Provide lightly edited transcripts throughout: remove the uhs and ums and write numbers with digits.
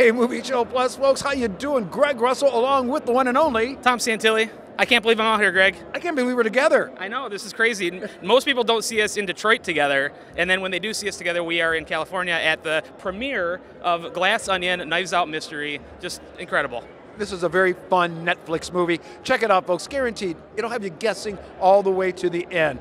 Hey, Movie Show Plus, folks, how you doing? Greg Russell, along with the one and only Tom Santilli. I can't believe I'm out here, Greg. I can't believe we're together. I know, this is crazy. Most people don't see us in Detroit together, and then when they do see us together, we are in California at the premiere of Glass Onion, Knives Out Mystery. Just incredible. This is a very fun Netflix movie. Check it out, folks. Guaranteed. It'll have you guessing all the way to the end.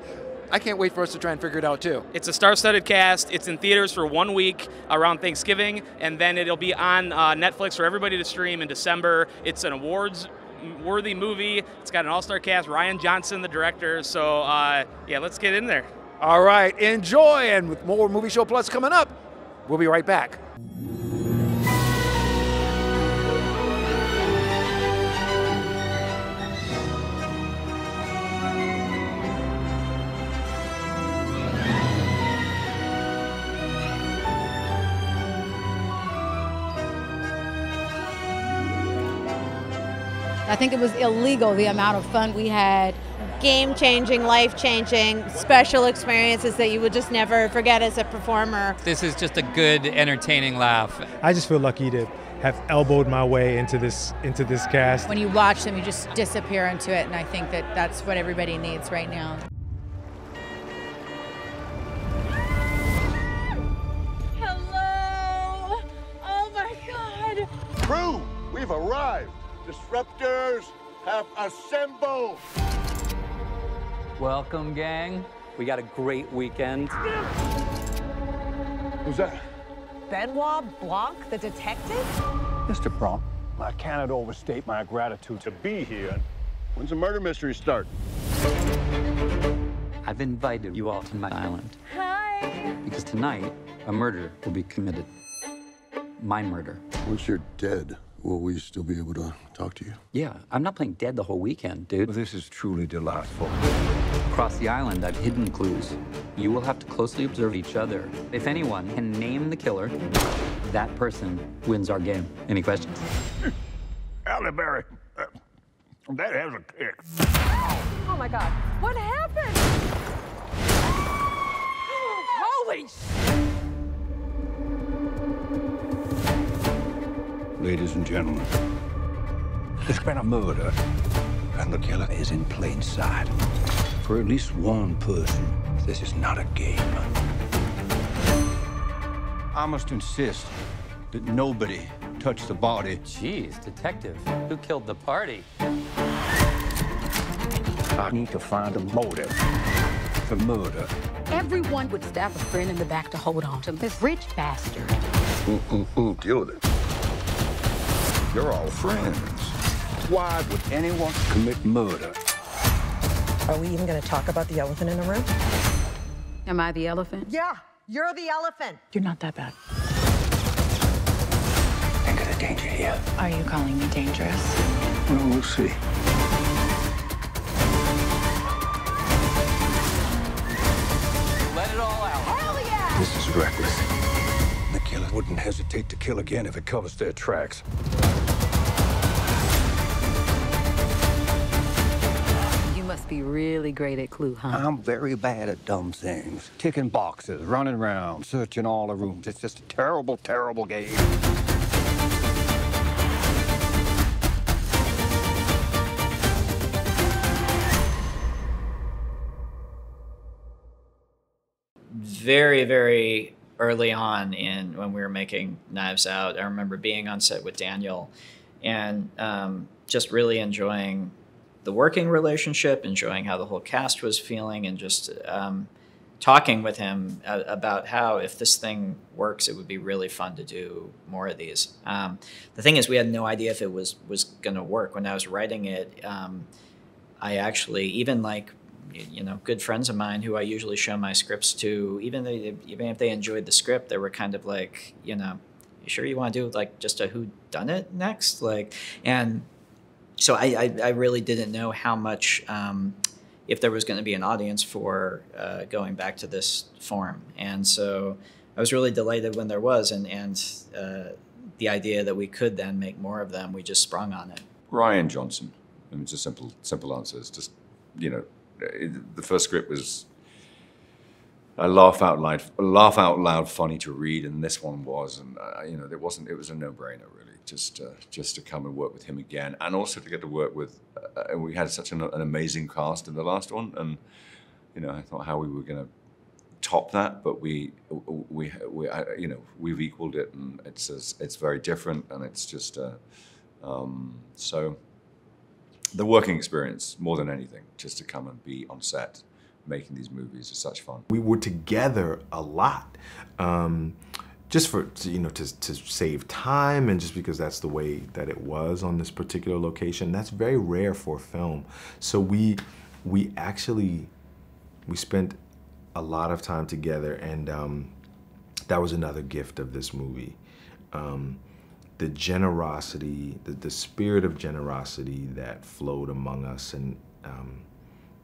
I can't wait for us to try and figure it out, too. It's a star-studded cast. It's in theaters for 1 week around Thanksgiving, and then it'll be on Netflix for everybody to stream in December. It's an awards-worthy movie. It's got an all-star cast. Rian Johnson, the director. So, yeah, let's get in there. All right, enjoy. And with more Movie Show Plus coming up, we'll be right back. I think it was illegal, the amount of fun we had. Game-changing, life-changing, special experiences that you would just never forget as a performer. This is just a good, entertaining laugh. I just feel lucky to have elbowed my way into this cast. When you watch them, you just disappear into it, and I think that that's what everybody needs right now. Hello! Oh my God! Crew, we've arrived. Disruptors have assembled. Welcome, gang. We got a great weekend. Who's that? Benoit Blanc, the detective? Mr. Blanc, I cannot overstate my gratitude to be here. When's the murder mystery start? I've invited you all to my island. Hi! Because tonight, a murder will be committed. My murder. Once you're dead, will we still be able to talk to you? Yeah, I'm not playing dead the whole weekend, dude. Well, this is truly delightful. Across the island, I've hidden clues. You will have to closely observe each other. If anyone can name the killer, that person wins our game. Any questions? Halle Berry, that has a kick. Oh my God, what happened? Holy Ladies and gentlemen, there's been a murder, and the killer is in plain sight. For at least one person, this is not a game. I must insist that nobody touch the body. Jeez, detective, who killed the party? I need to find a motive for murder. Everyone would stab a friend in the back to hold on to this rich bastard. Deal with it. You're all friends. Why would anyone commit murder? Are we even going to talk about the elephant in the room? Am I the elephant? Yeah, you're the elephant. You're not that bad. Think of the danger here. Are you calling me dangerous? Well, we'll see. Let it all out. Hell yeah! This is reckless. The killer wouldn't hesitate to kill again if it covers their tracks. You must be really great at clue, huh? I'm very bad at dumb things. Ticking boxes, running around, searching all the rooms. It's just a terrible, terrible game. Very, very early on when we were making Knives Out, I remember being on set with Daniel and just really enjoying the working relationship, enjoying how the whole cast was feeling, and just talking with him about how if this thing works, it would be really fun to do more of these. The thing is, we had no idea if it was going to work. When I was writing it, I actually, even like, you know, good friends of mine who I usually show my scripts to, even if they enjoyed the script, they were kind of like, you know, you sure you want to do like just a whodunit next? Like, and so I really didn't know how much, if there was going to be an audience for going back to this form. And so I was really delighted when there was, and the idea that we could then make more of them, we just sprung on it. Rian Johnson. I mean, it's a simple answer. It's just, you know, the first script was a laugh out loud funny to read, and this one was, and you know, it was a no-brainer really, just to come and work with him again, and also to get to work with. We had such an amazing cast in the last one, and you know, I thought how we were going to top that, but we you know, we've equaled it, and it's very different, and it's just so the working experience more than anything, just to come and be on set making these movies is such fun. We were together a lot, just for, you know, to save time, and just because that's the way that it was on this particular location. That's very rare for film. So we spent a lot of time together, and that was another gift of this movie. The generosity, the spirit of generosity that flowed among us, and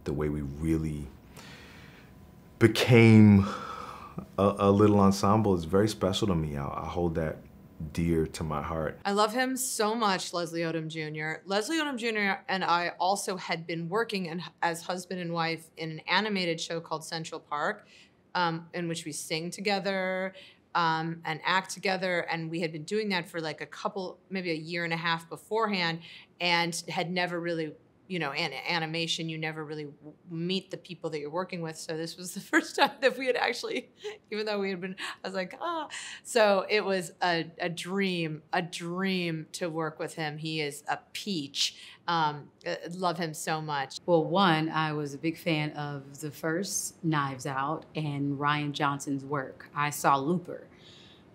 the way we really became a little ensemble is very special to me. I hold that dear to my heart. I love him so much, Leslie Odom Jr. Leslie Odom Jr. and I also had been working as husband and wife in an animated show called Central Park, in which we sing together and act together, and we had been doing that for like maybe a year and a half beforehand, and had never really, you know, in animation, you never really meet the people that you're working with. So this was the first time that we had actually, even though we had been, I was like, ah. So it was a dream to work with him. He is a peach. Love him so much. Well, one, I was a big fan of the first Knives Out and Rian Johnson's work. I saw Looper,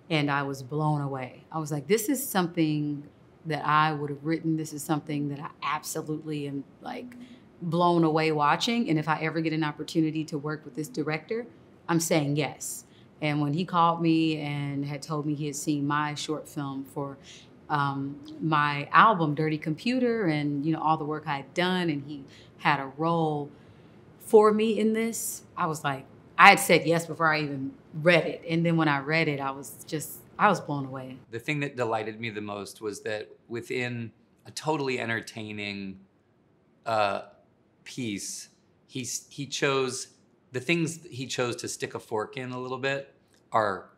and I was blown away. I was like, this is something that I would have written. This is something that I absolutely am like blown away watching. And if I ever get an opportunity to work with this director, I'm saying yes. And when he called me and had told me he had seen my short film for my album, Dirty Computer, and you know, all the work I had done, and he had a role for me in this, I was like, I had said yes before I even read it. And then when I read it, I was blown away. The thing that delighted me the most was that within a totally entertaining piece, he chose, the things he chose to stick a fork in a little bit are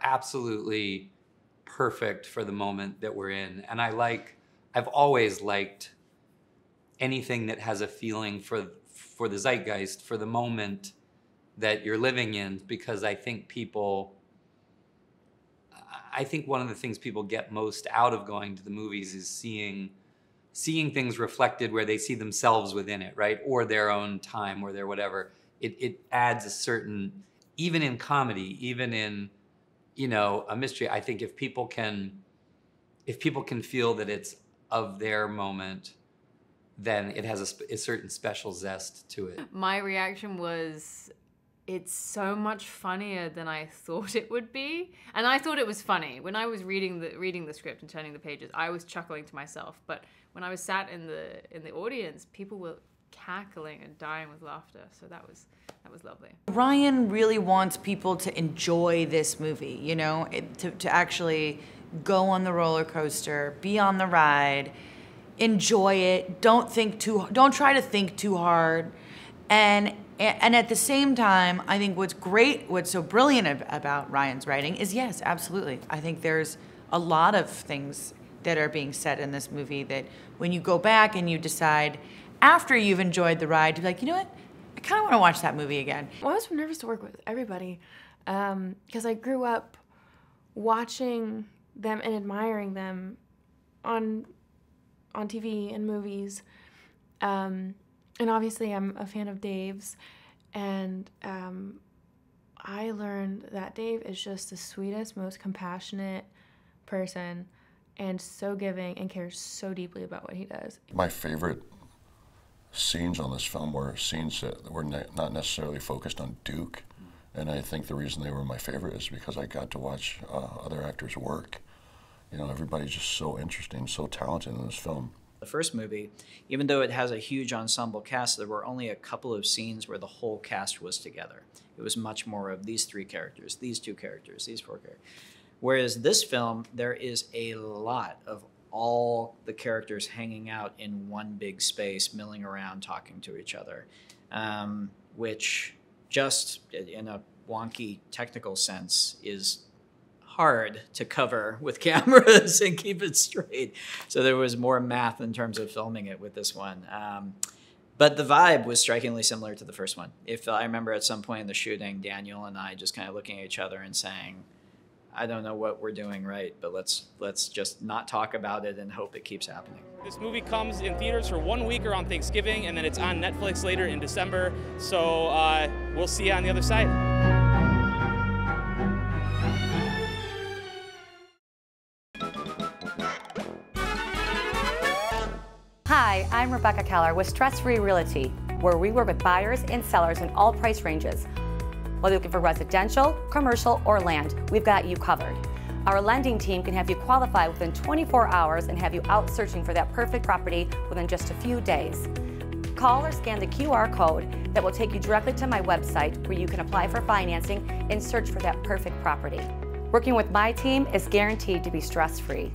absolutely perfect for the moment that we're in. And I've always liked anything that has a feeling for the zeitgeist, for the moment that you're living in, because I think one of the things people get most out of going to the movies is seeing things reflected where they see themselves within it, right? Or their own time, or their whatever. It adds a certain, even in comedy, even in, you know, a mystery, I think if people can feel that it's of their moment, then it has a certain special zest to it. My reaction was, it's so much funnier than I thought it would be. And I thought it was funny. When I was reading the script and turning the pages, I was chuckling to myself. But when I was sat in the audience, people were cackling and dying with laughter. So that was lovely. Rian really wants people to enjoy this movie, you know, to actually go on the roller coaster, be on the ride, enjoy it. Don't try to think too hard. And at the same time, I think what's so brilliant about Rian's writing is, yes, absolutely. I think there's a lot of things that are being said in this movie that when you go back and you decide, after you've enjoyed the ride, to be like, you know what, I kind of want to watch that movie again. Well, I was nervous to work with everybody because I grew up watching them and admiring them on TV and movies. And obviously I'm a fan of Dave's, and I learned that Dave is just the sweetest, most compassionate person, and so giving, and cares so deeply about what he does. My favorite scenes on this film were scenes that were not necessarily focused on Duke, and I think the reason they were my favorite is because I got to watch other actors work. You know, everybody's just so interesting, so talented in this film. The first movie, even though it has a huge ensemble cast, there were only a couple of scenes where the whole cast was together. It was much more of these 3 characters, these 2 characters, these 4 characters. Whereas this film, there is a lot of all the characters hanging out in one big space, milling around, talking to each other, which just in a wonky technical sense is hard to cover with cameras and keep it straight. So there was more math in terms of filming it with this one. But the vibe was strikingly similar to the first one. If I remember at some point in the shooting, Daniel and I just kind of looking at each other and saying, I don't know what we're doing right, but let's just not talk about it and hope it keeps happening. This movie comes in theaters for 1 week around Thanksgiving, and then it's on Netflix later in December. So we'll see you on the other side. Hi, I'm Rebecca Keller with Stress Free Realty, where we work with buyers and sellers in all price ranges. Whether you're looking for residential, commercial, or land, we've got you covered. Our lending team can have you qualify within 24 hours and have you out searching for that perfect property within just a few days. Call or scan the QR code that will take you directly to my website where you can apply for financing and search for that perfect property. Working with my team is guaranteed to be stress-free.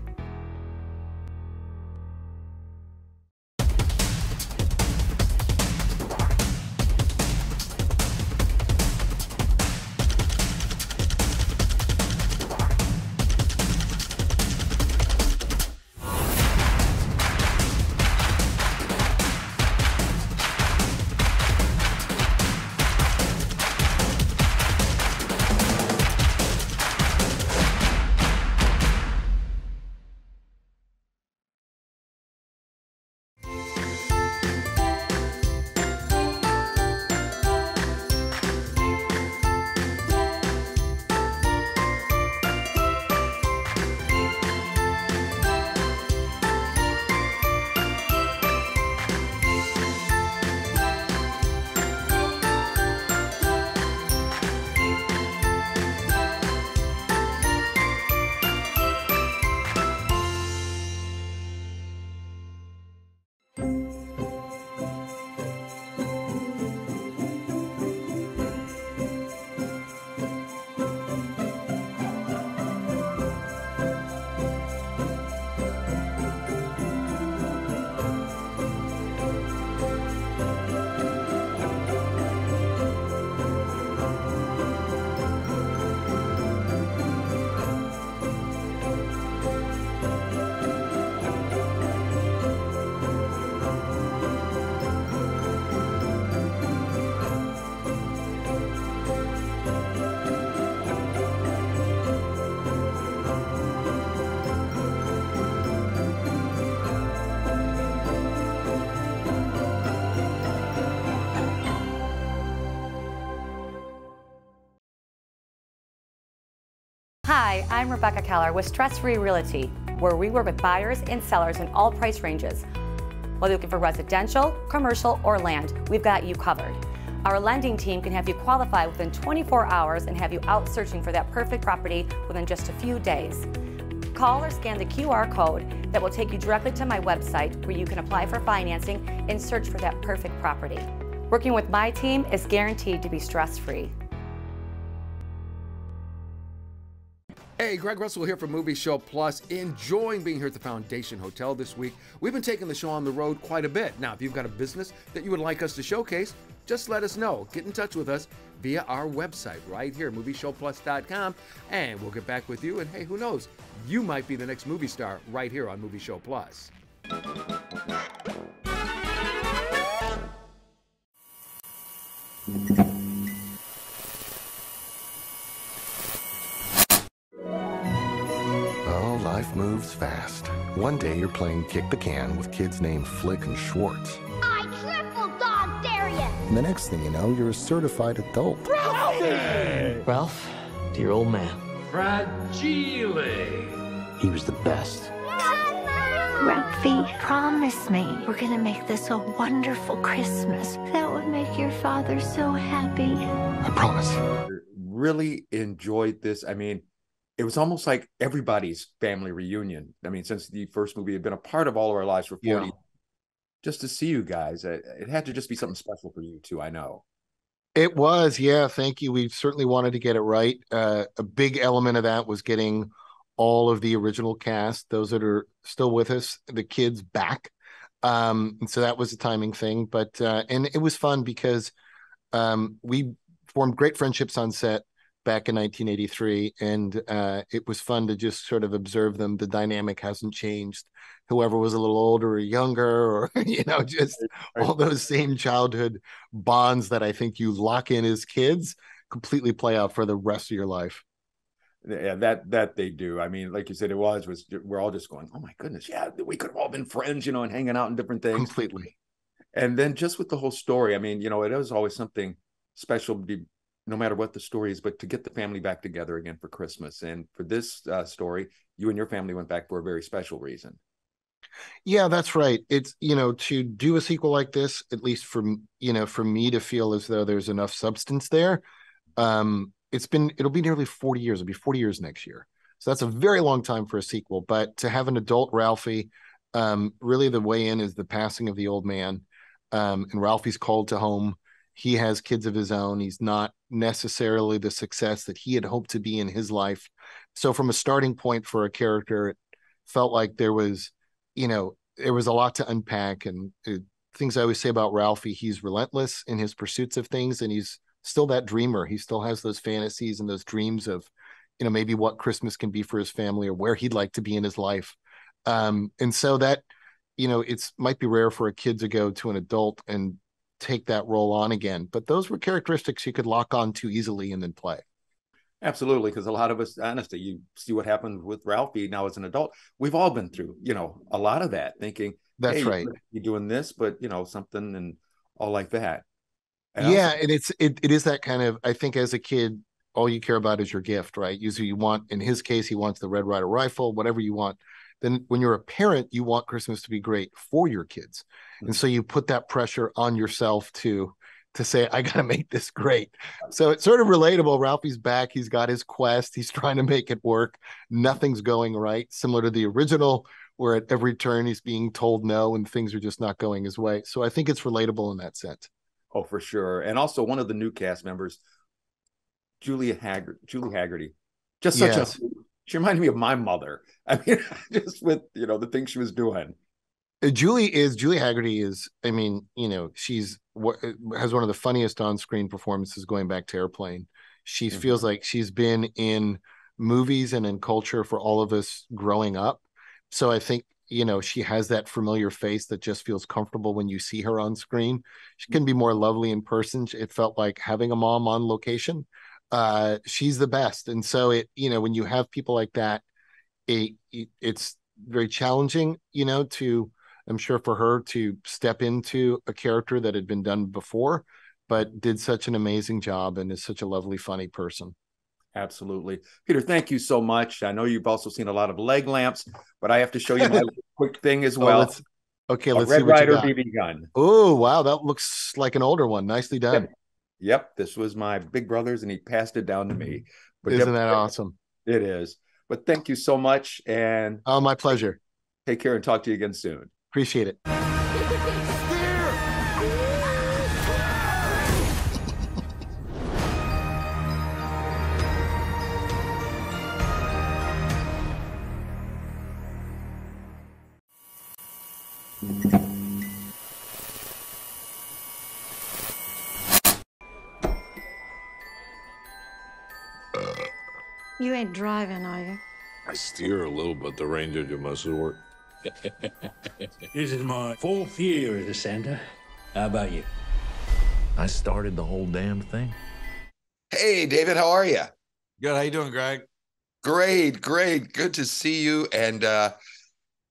Hi, I'm Rebecca Keller with Stress Free Realty, where we work with buyers and sellers in all price ranges. Whether you're looking for residential, commercial, or land, we've got you covered. Our lending team can have you qualify within 24 hours and have you out searching for that perfect property within just a few days. Call or scan the QR code that will take you directly to my website where you can apply for financing and search for that perfect property. Working with my team is guaranteed to be stress-free. Hey, Greg Russell here from Movie Show Plus. Enjoying being here at the Foundation Hotel this week. We've been taking the show on the road quite a bit. Now, if you've got a business that you would like us to showcase, just let us know. Get in touch with us via our website right here, movieshowplus.com, and we'll get back with you. And hey, who knows? You might be the next movie star right here on Movie Show Plus. Life moves fast. One day you're playing kick the can with kids named Flick and Schwartz. I triple dog dare you! And the next thing you know, you're a certified adult. Ralphie! Ralph, dear old man. Fragile! He was the best. Ralphie, promise me we're gonna make this a wonderful Christmas. That would make your father so happy. I promise. Really enjoyed this. I mean, it was almost like everybody's family reunion. I mean, since the first movie had been a part of all of our lives for 40 years, just to see you guys, it had to just be something special for you too, I know. It was, yeah, thank you. We certainly wanted to get it right. A big element of that was getting all of the original cast, those that are still with us, the kids back. And so that was a timing thing. But and it was fun because we formed great friendships on set back in 1983, and it was fun to just sort of observe them. The dynamic hasn't changed. Whoever was a little older or younger, or just all those same childhood bonds that I think you lock in as kids completely play out for the rest of your life. Yeah, that they do. I mean, like you said, we're all just going, oh my goodness, yeah, we could have all been friends, and hanging out in different things. Completely. And then just with the whole story, I mean, it is always something special, no matter what the story is, but to get the family back together again for Christmas. And for this story, you and your family went back for a very special reason. Yeah, that's right. It's, to do a sequel like this, at least for me to feel as though there's enough substance there. It'll be nearly 40 years. It'll be 40 years next year. So that's a very long time for a sequel, but to have an adult Ralphie, really the way in is the passing of the old man. And Ralphie's called to home. He has kids of his own. He's not necessarily the success that he had hoped to be in his life. So from a starting point for a character, it felt like there was a lot to unpack. And things I always say about Ralphie, he's relentless in his pursuits of things, and he's still that dreamer. He still has those fantasies and those dreams of, maybe what Christmas can be for his family or where he'd like to be in his life. And so that, it's might be rare for a kid to go to an adult and take that role on again, but those were characteristics you could lock on to easily and then play. Absolutely, because a lot of us, honestly, you see what happened with Ralphie now as an adult. We've all been through, a lot of that, thinking, that's hey, right, you're doing this, but something and all like that. And and it is that kind of, I think as a kid, all you care about is your gift, right? Usually you want, in his case, he wants the Red Ryder rifle, whatever you want. Then when you're a parent, you want Christmas to be great for your kids. Mm-hmm. And so you put that pressure on yourself to say, I got to make this great. So it's sort of relatable. Ralphie's back. He's got his quest. He's trying to make it work. Nothing's going right. Similar to the original, where at every turn he's being told no and things are just not going his way. So I think it's relatable in that sense. Oh, for sure. And also one of the new cast members, Julie Haggerty. Just such she reminded me of my mother. I mean, just with, the things she was doing. Julie Haggerty is, I mean, she's has one of the funniest on-screen performances going back to Airplane. She feels like she's been in movies and in culture for all of us growing up. So I think, she has that familiar face that just feels comfortable when you see her on screen. She can be more lovely in person. It felt like having a mom on location. She's the best. And so when you have people like that, it's very challenging, I'm sure for her to step into a character that had been done before, but did such an amazing job and is such a lovely, funny person. Absolutely. Peter, thank you so much. I know you've also seen a lot of leg lamps, but I have to show you my quick thing as well. Let's see what Red Ryder you got. BB gun. Oh, wow. That looks like an older one. Nicely done. Yep. This was my big brother's and he passed it down to me. But isn't that awesome? It is. But thank you so much. And oh, my pleasure. Take care and talk to you again soon. Appreciate it. You ain't driving, are you? I steer a little, but the ranger do most of the work. This is my 4th year as a Santa. How about you? I started the whole damn thing. Hey, David, how are you? Good. How you doing, Greg? Great. Good to see you. And I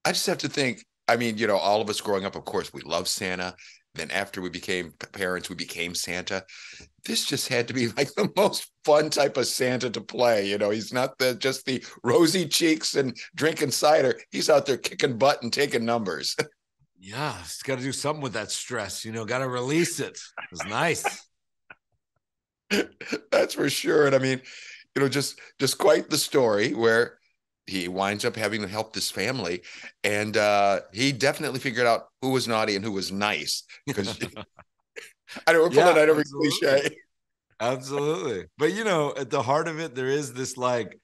just have to think, I mean, all of us growing up, of course, we love Santa. Then after we became parents, we became Santa. This just had to be like the most fun type of Santa to play. He's not just the rosy cheeks and drinking cider. He's out there kicking butt and taking numbers. Yeah, he's got to do something with that stress. Got to release it. It's nice. That's for sure. And I mean, just quite the story where he winds up having to help this family, and he definitely figured out who was naughty and who was nice. Because I know we're pulling out every cliche. Absolutely. But at the heart of it, there is this like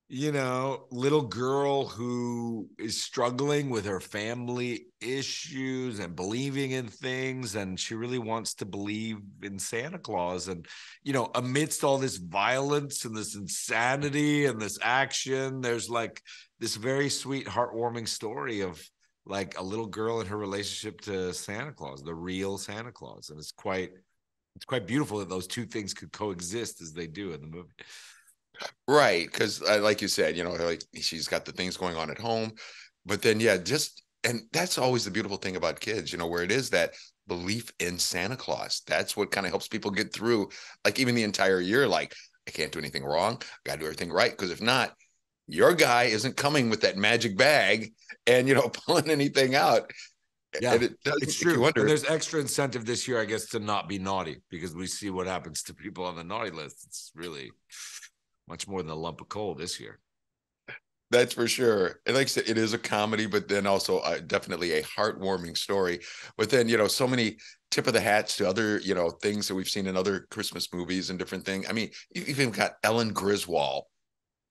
you know, little girl who is struggling with her family issues and believing in things, and she really wants to believe in Santa Claus. And, you know, amidst all this violence and this insanity and this action, there's like this very sweet, heartwarming story of like a little girl and her relationship to Santa Claus, the real Santa Claus. And it's quite beautiful that those two things could coexist as they do in the movie. Right, because like you said, you know, like she's got the things going on at home, but then and that's always the beautiful thing about kids, you know, where it is that belief in Santa Claus. That's what kind of helps people get through, like even the entire year. Like, I can't do anything wrong, I got to do everything right, because if not, your guy isn't coming with that magic bag and, you know, pulling anything out. Yeah, and it does it's make you true. wonder. And there's extra incentive this year, I guess, to not be naughty, because we see what happens to people on the naughty list. It's really much more than a lump of coal this year. That's for sure. And like I said, it is a comedy, but then also definitely a heartwarming story. But then, you know, so many tip of the hats to other, you know, things that we've seen in other Christmas movies and different things. I mean, you've even got Ellen Griswold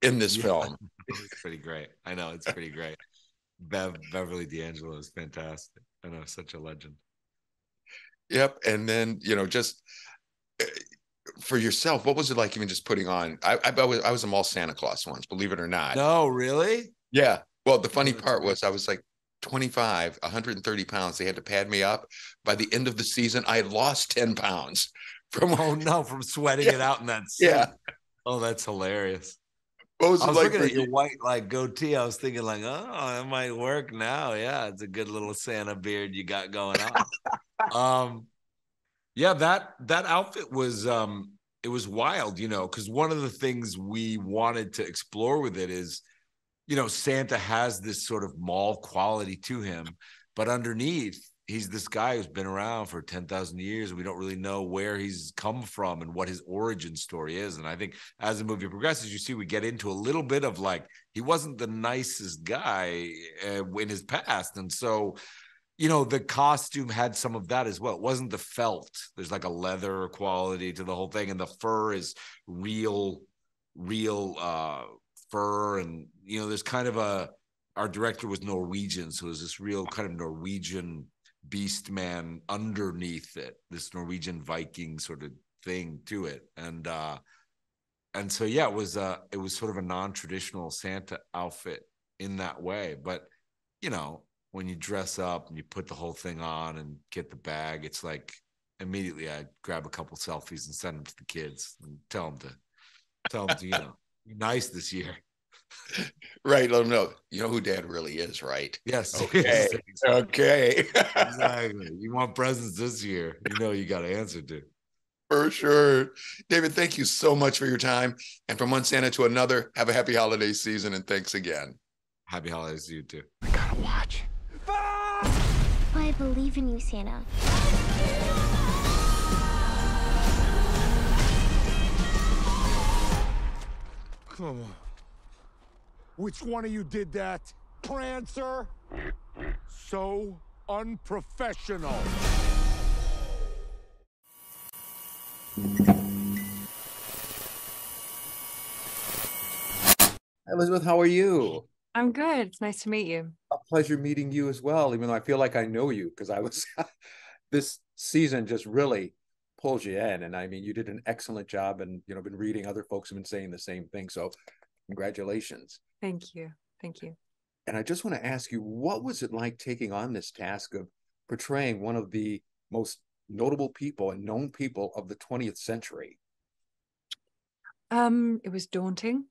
in this film. It's pretty great. I know, it's pretty great. Beverly D'Angelo is fantastic. I know, such a legend. Yep. And then, you know, just for yourself, what was it like even just putting on? I was a mall Santa Claus once, believe it or not. No, really? Yeah. Well, the funny part was I was like 25, 130 pounds. They had to pad me up. By the end of the season, I had lost 10 pounds from sweating it out in that suit. Yeah. Oh, that's hilarious. What was I it was like looking for at your you? white like goatee. I was thinking like, oh, it might work now. Yeah, it's a good little Santa beard you got going on. Yeah, that outfit was it was wild, you know, because one of the things we wanted to explore with it is, you know, Santa has this sort of mall quality to him, but underneath, he's this guy who's been around for 10,000 years. And we don't really know where he's come from and what his origin story is. And I think as the movie progresses, you see we get into a little bit of like, he wasn't the nicest guy in his past. And so, you know, the costume had some of that as well. It wasn't the felt. There's like a leather quality to the whole thing. And the fur is real fur. And, you know, there's kind of our director was Norwegian. So there's this real kind of Norwegian beast man underneath it, this Norwegian Viking sort of thing to it. And so, yeah, it was sort of a non-traditional Santa outfit in that way. But, you know, when you dress up and you put the whole thing on and get the bag, it's like immediately I grab a couple selfies and send them to the kids and tell them to, you know, be nice this year. Right. Let them know, you know who Dad really is, right? Yes. Okay. Okay. Exactly. You want presents this year, you know, you got to answer to. For sure. David, thank you so much for your time. And from one Santa to another, have a happy holiday season. And thanks again. Happy holidays to you too. I gotta watch. I believe in you, Santa. Come on. Which one of you did that? Prancer? So unprofessional. Elizabeth, how are you? I'm good. It's nice to meet you. A pleasure meeting you as well, even though I feel like I know you, because I was this season just really pulls you in. And I mean, you did an excellent job, and, you know, been reading other folks have been saying the same thing. So congratulations. Thank you. Thank you. And I just want to ask you, what was it like taking on this task of portraying one of the most notable people and known people of the 20th century? It was daunting.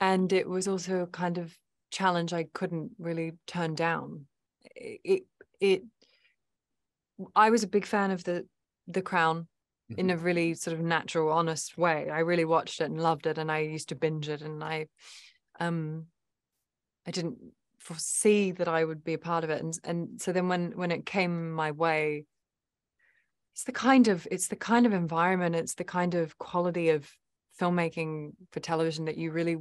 And it was also a kind of challenge I couldn't really turn down. I was a big fan of the Crown in a really sort of natural, honest way. I really watched it and loved it, and I used to binge it, and I didn't foresee that I would be a part of it. And so then when it came my way, it's the kind of environment, it's the kind of quality of filmmaking for television that you really,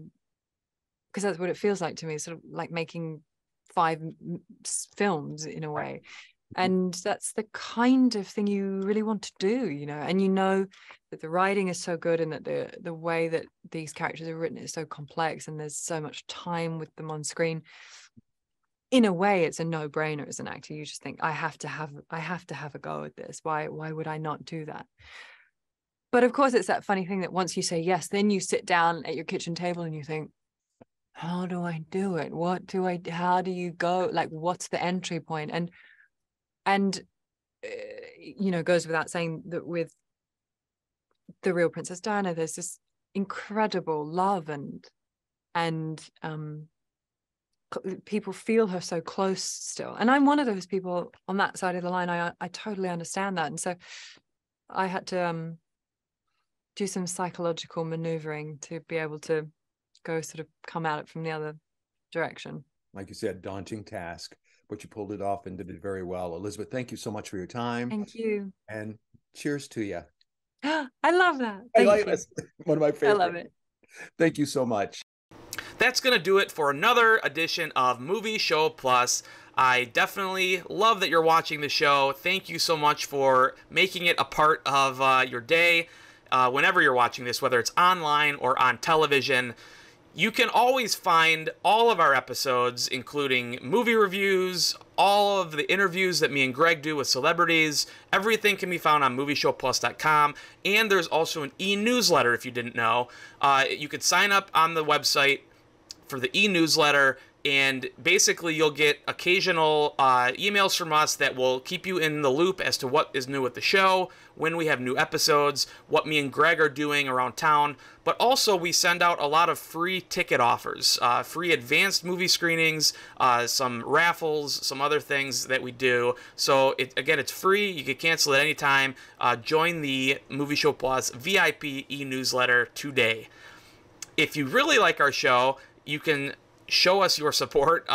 because that's what it feels like to me, sort of like making 5 films in a way. And that's the kind of thing you really want to do, you know, and you know that the writing is so good and that the way that these characters are written is so complex and there's so much time with them on screen. In a way, it's a no-brainer as an actor. You just think, I have to have a go at this. Why would I not do that? But of course, it's that funny thing that once you say yes, then you sit down at your kitchen table and you think, how do I do it? How do you go? Like, what's the entry point? And you know, goes without saying that with the real Princess Diana, there's this incredible love and people feel her so close still. And I'm one of those people on that side of the line. I totally understand that. And so I had to do some psychological maneuvering to be able to go sort of come at it from the other direction. Like you said, daunting task, but you pulled it off and did it very well. Elizabeth, thank you so much for your time. Thank you. And cheers to you. I love that. I like this. One of my favorites. I love it. Thank you so much. That's going to do it for another edition of Movie Show Plus. I definitely love that you're watching the show. Thank you so much for making it a part of your day. Whenever you're watching this, whether it's online or on television, you can always find all of our episodes, including movie reviews, all of the interviews that me and Greg do with celebrities. Everything can be found on movieshowplus.com. And there's also an e-newsletter, if you didn't know. You could sign up on the website for the e-newsletter, and basically you'll get occasional emails from us that will keep you in the loop as to what is new with the show, when we have new episodes, what me and Greg are doing around town. But also we send out a lot of free ticket offers, free advanced movie screenings, some raffles, some other things that we do. So again, it's free. You can cancel at any time. Join the Movie Show Plus VIP e-newsletter today. If you really like our show, you can show us your support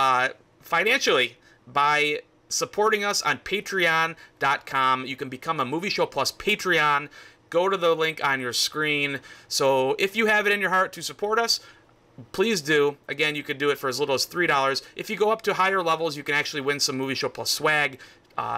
financially by supporting us on patreon.com. You can become a Movie Show Plus Patreon. Go to the link on your screen. So if you have it in your heart to support us, please do. Again, you could do it for as little as $3. If you go up to higher levels, you can actually win some Movie Show Plus swag,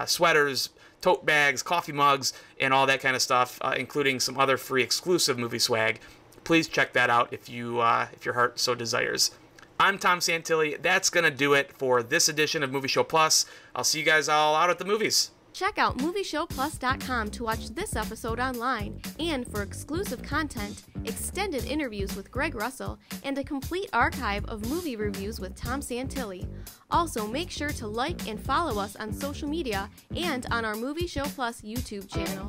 sweaters, tote bags, coffee mugs, and all that kind of stuff, including some other free exclusive movie swag. Please check that out if your heart so desires. I'm Tom Santilli. That's going to do it for this edition of Movie Show Plus. I'll see you guys all out at the movies. Check out movieshowplus.com to watch this episode online and for exclusive content, extended interviews with Greg Russell, and a complete archive of movie reviews with Tom Santilli. Also, make sure to like and follow us on social media and on our Movie Show Plus YouTube channel.